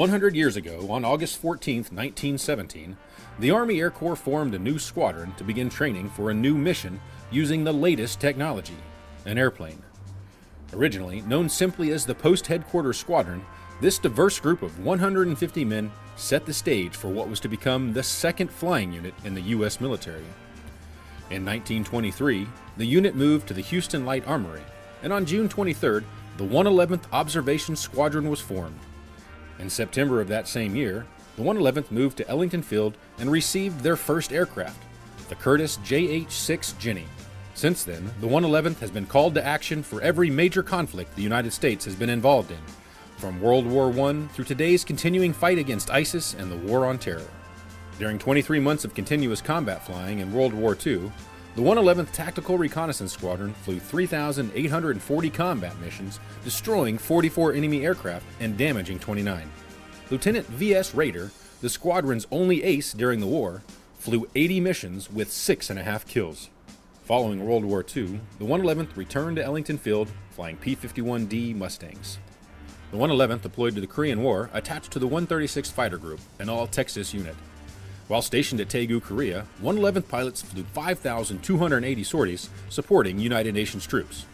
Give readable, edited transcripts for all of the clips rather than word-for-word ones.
100 years ago, on August 14, 1917, the Army Air Corps formed a new squadron to begin training for a new mission using the latest technology, an airplane. Originally known simply as the Post Headquarters Squadron, this diverse group of 150 men set the stage for what was to become the second flying unit in the U.S. military. In 1923, the unit moved to the Houston Light Armory, and on June 23rd, the 111th Observation Squadron was formed. In September of that same year, the 111th moved to Ellington Field and received their first aircraft, the Curtiss JH-6 Jenny. Since then, the 111th has been called to action for every major conflict the United States has been involved in, from World War I through today's continuing fight against ISIS and the War on Terror. During 23 months of continuous combat flying in World War II, the 111th Tactical Reconnaissance Squadron flew 3,840 combat missions, destroying 44 enemy aircraft and damaging 29. Lieutenant V.S. Rader, the squadron's only ace during the war, flew 80 missions with 6.5 kills. Following World War II, the 111th returned to Ellington Field, flying P-51D Mustangs. The 111th deployed to the Korean War, attached to the 136th Fighter Group, an all-Texas unit. While stationed at Daegu, Korea, 111th pilots flew 5,280 sorties supporting United Nations troops.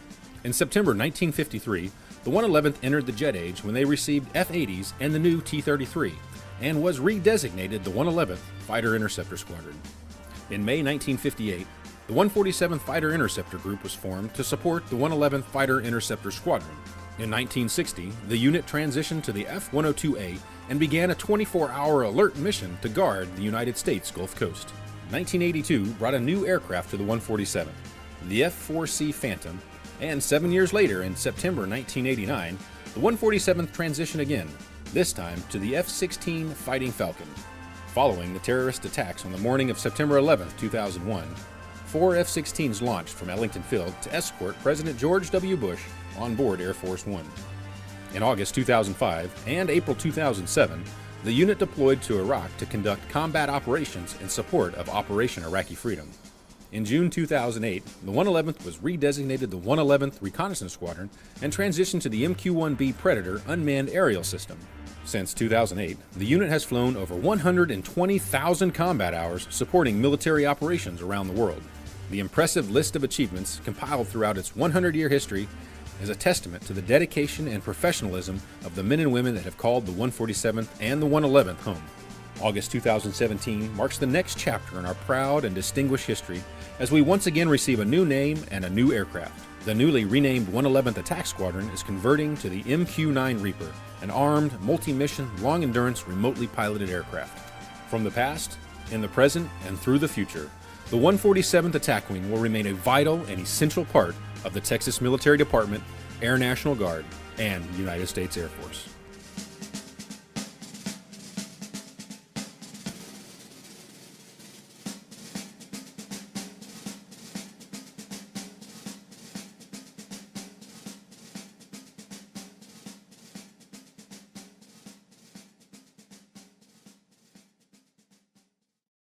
In September 1953, the 111th entered the jet age when they received F-80s and the new T-33, and was redesignated the 111th Fighter Interceptor Squadron. In May 1958, the 147th Fighter Interceptor Group was formed to support the 111th Fighter Interceptor Squadron. In 1960, the unit transitioned to the F-102A and began a 24-hour alert mission to guard the United States Gulf Coast. 1982 brought a new aircraft to the 147th, the F-4C Phantom, and 7 years later, in September 1989, the 147th transitioned again, this time to the F-16 Fighting Falcon. Following the terrorist attacks on the morning of September 11, 2001, 4 F-16s launched from Ellington Field to escort President George W. Bush on board Air Force One. In August 2005 and April 2007, the unit deployed to Iraq to conduct combat operations in support of Operation Iraqi Freedom. In June 2008, the 111th was redesignated the 111th Reconnaissance Squadron and transitioned to the MQ-1B Predator unmanned aerial system. Since 2008, the unit has flown over 120,000 combat hours supporting military operations around the world. The impressive list of achievements compiled throughout its 100-year history is a testament to the dedication and professionalism of the men and women that have called the 147th and the 111th home. August 2017 marks the next chapter in our proud and distinguished history as we once again receive a new name and a new aircraft. The newly renamed 111th Attack Squadron is converting to the MQ-9 Reaper, an armed, multi-mission, long-endurance, remotely piloted aircraft. From the past, in the present, and through the future, the 147th Attack Wing will remain a vital and essential part of the Texas Military Department, Air National Guard, and United States Air Force.